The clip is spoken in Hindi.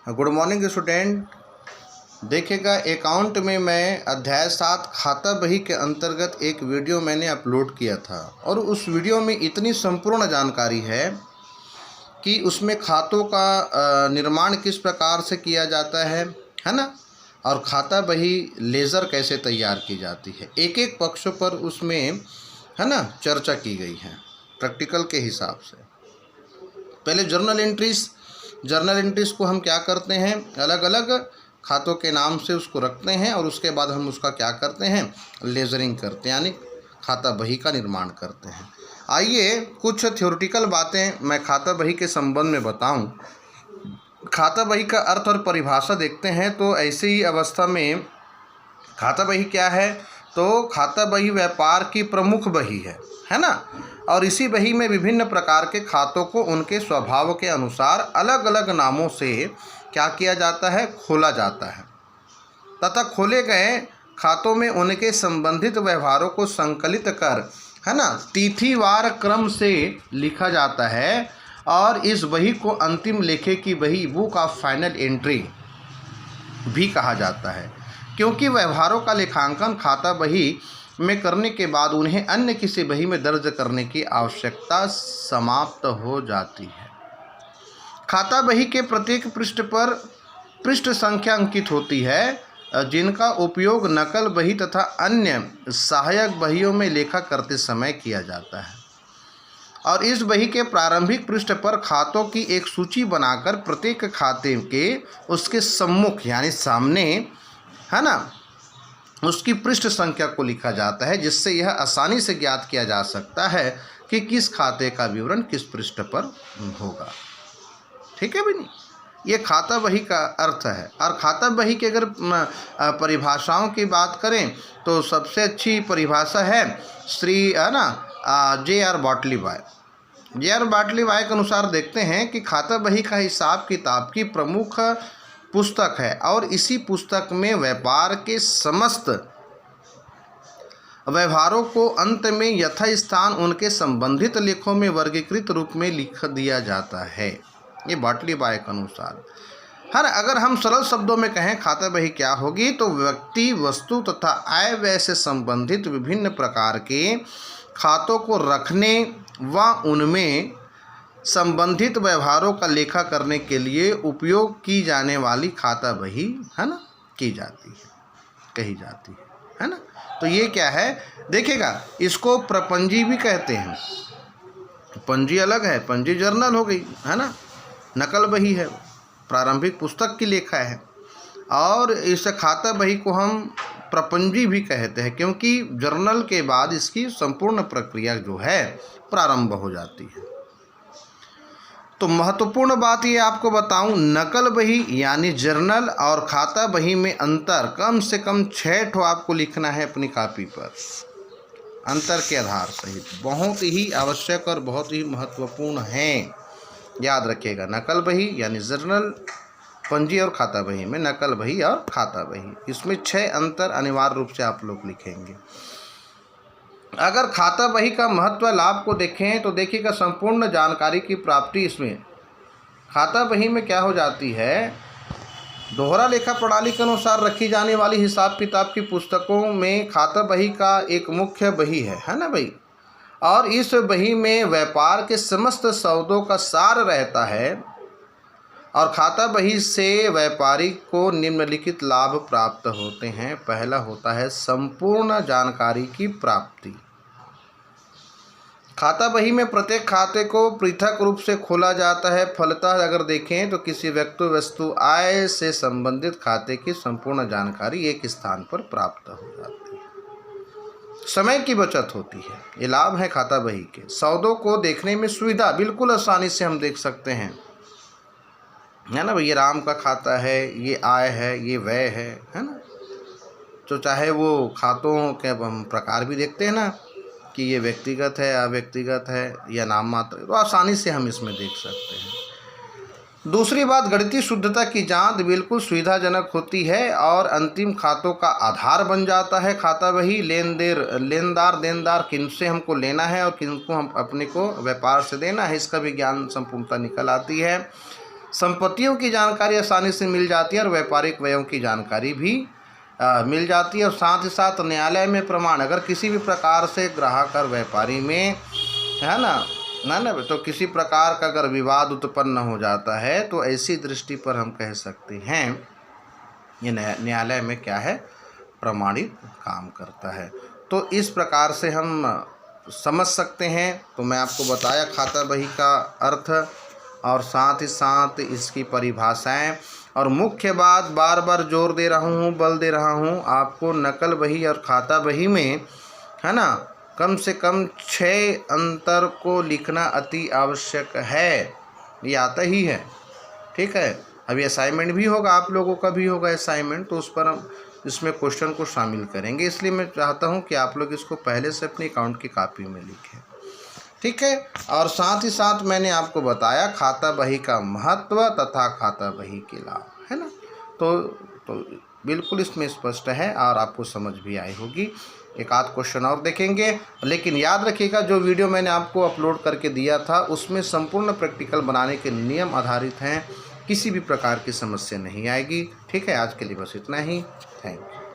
Good morning student. देखिएगा, अकाउंट में मैं अध्याय 7 खाता बही के अंतर्गत एक वीडियो मैंने अपलोड किया था और उस वीडियो में इतनी संपूर्ण जानकारी है कि उसमें खातों का निर्माण किस प्रकार से किया जाता है ना, और खाता बही लेज़र कैसे तैयार की जाती है। एक एक पक्ष पर उसमें है ना चर्चा की गई है प्रैक्टिकल के हिसाब से। पहले जर्नल एंट्रीज को हम क्या करते हैं, अलग अलग खातों के नाम से उसको रखते हैं और उसके बाद हम उसका क्या करते हैं, लेजरिंग करते हैं, यानी खाता बही का निर्माण करते हैं। आइए कुछ थ्योरेटिकल बातें मैं खाता बही के संबंध में बताऊं। खाता बही का अर्थ और परिभाषा देखते हैं तो ऐसी ही अवस्था में खाता बही क्या है, तो खाता बही व्यापार की प्रमुख बही है ना, और इसी बही में विभिन्न प्रकार के खातों को उनके स्वभाव के अनुसार अलग अलग नामों से क्या किया जाता है, खोला जाता है तथा खोले गए खातों में उनके संबंधित व्यवहारों को संकलित कर है ना तिथिवार क्रम से लिखा जाता है और इस बही को अंतिम लेखे की बही, बुक ऑफ फाइनल एंट्री भी कहा जाता है, क्योंकि व्यवहारों का लेखांकन खाता बही में करने के बाद उन्हें अन्य किसी बही में दर्ज करने की आवश्यकता समाप्त हो जाती है। खाता बही के प्रत्येक पृष्ठ पर पृष्ठ संख्या अंकित होती है, जिनका उपयोग नकल बही तथा अन्य सहायक बहियों में लेखा करते समय किया जाता है। और इस बही के प्रारंभिक पृष्ठ पर खातों की एक सूची बनाकर प्रत्येक खाते के उसके सम्मुख यानी सामने है ना उसकी पृष्ठ संख्या को लिखा जाता है, जिससे यह आसानी से ज्ञात किया जा सकता है कि किस खाते का विवरण किस पृष्ठ पर होगा। ठीक है भी नहीं, ये खाता बही का अर्थ है। और खाता बही की अगर परिभाषाओं की बात करें तो सबसे अच्छी परिभाषा है श्री है ना J.R. बाटलीबाय के अनुसार देखते हैं कि खाता बही का हिसाब किताब की प्रमुख पुस्तक है और इसी पुस्तक में व्यापार के समस्त व्यवहारों को अंत में यथास्थान उनके संबंधित लेखों में वर्गीकृत रूप में लिख दिया जाता है। ये बाटलीबाय के अनुसार है ना। अगर हम सरल शब्दों में कहें खाता बही क्या होगी, तो व्यक्ति, वस्तु तथा आय व्यय से संबंधित विभिन्न प्रकार के खातों को रखने व उनमें संबंधित व्यवहारों का लेखा करने के लिए उपयोग की जाने वाली खाता बही है ना कही जाती है ना। तो ये क्या है, देखिएगा, इसको प्रपंजी भी कहते हैं। पंजी अलग है, पंजी जर्नल हो गई है ना, नकल बही है, प्रारंभिक पुस्तक की लेखा है, और इस खाता बही को हम प्रपंजी भी कहते हैं क्योंकि जर्नल के बाद इसकी संपूर्ण प्रक्रिया जो है प्रारंभ हो जाती है। तो महत्वपूर्ण बात ये आपको बताऊं, नकल बही यानी जर्नल और खाता बही में अंतर कम से कम 6 ठो आपको लिखना है अपनी कॉपी पर, अंतर के आधार सहित। बहुत ही आवश्यक और बहुत ही महत्वपूर्ण हैं, याद रखिएगा। नकल बही यानी जर्नल, पंजी और खाता बही में नकल बही और खाता बही, इसमें 6 अंतर अनिवार्य रूप से आप लोग लिखेंगे। अगर खाता बही का महत्व लाभ को देखें तो देखिएगा, संपूर्ण जानकारी की प्राप्ति इसमें खाता बही में क्या हो जाती है, दोहरा लेखा प्रणाली के अनुसार रखी जाने वाली हिसाब किताब की पुस्तकों में खाता बही का एक मुख्य बही है ना भाई। और इस बही में व्यापार के समस्त सौदों का सार रहता है और खाता बही से व्यापारी को निम्नलिखित लाभ प्राप्त होते हैं। पहला होता है संपूर्ण जानकारी की प्राप्ति। खाता बही में प्रत्येक खाते को पृथक रूप से खोला जाता है। फलतः अगर देखें तो किसी व्यक्ति वस्तु आय से संबंधित खाते की संपूर्ण जानकारी एक स्थान पर प्राप्त हो जाती है। समय की बचत होती है, ये लाभ है खाता बही के। सौदों को देखने में सुविधा, बिल्कुल आसानी से हम देख सकते हैं है ना भाई, ये राम का खाता है, ये आय है, ये व्यय है ना। तो चाहे वो खातों के हम प्रकार भी देखते हैं ना कि ये व्यक्तिगत है, अव्यक्तिगत है या नाम मात्र, तो आसानी से हम इसमें देख सकते हैं। दूसरी बात, गणितीय शुद्धता की जांच बिल्कुल सुविधाजनक होती है और अंतिम खातों का आधार बन जाता है खाता बही। लेनदार देनदार किनसे हमको लेना है और किनको हम अपने को व्यापार से देना है, इसका भी ज्ञान संपूर्णता निकल आती है। संपत्तियों की जानकारी आसानी से मिल जाती है और व्यापारिक व्ययों की जानकारी भी मिल जाती है। और साथ ही साथ न्यायालय में प्रमाण, अगर किसी भी प्रकार से ग्राहक और व्यापारी में है ना तो किसी प्रकार का अगर विवाद उत्पन्न हो जाता है तो ऐसी दृष्टि पर हम कह सकते हैं ये न्यायालय में क्या है, प्रमाणित काम करता है। तो इस प्रकार से हम समझ सकते हैं। तो मैं आपको बताया खाता बही का अर्थ और साथ ही साथ इसकी परिभाषाएं, और मुख्य बात बार बार जोर दे रहा हूँ, बल दे रहा हूँ, आपको नकल बही और खाता बही में है ना कम से कम 6 अंतर को लिखना अति आवश्यक है। ये आता ही है, ठीक है। अभी असाइनमेंट भी होगा, आप लोगों का भी होगा असाइनमेंट, तो उस पर हम इसमें क्वेश्चन को शामिल करेंगे। इसलिए मैं चाहता हूँ कि आप लोग इसको पहले से अपनी अकाउंट की कॉपी में लिखें, ठीक है। और साथ ही साथ मैंने आपको बताया खाता बही का महत्व तथा खाता बही के लाभ, है ना। तो बिल्कुल इसमें स्पष्ट है और आपको समझ भी आई होगी। एक आध क्वेश्चन और देखेंगे, लेकिन याद रखिएगा जो वीडियो मैंने आपको अपलोड करके दिया था उसमें संपूर्ण प्रैक्टिकल बनाने के नियम आधारित हैं, किसी भी प्रकार की समस्या नहीं आएगी, ठीक है। आज के लिए बस इतना ही, थैंक यू।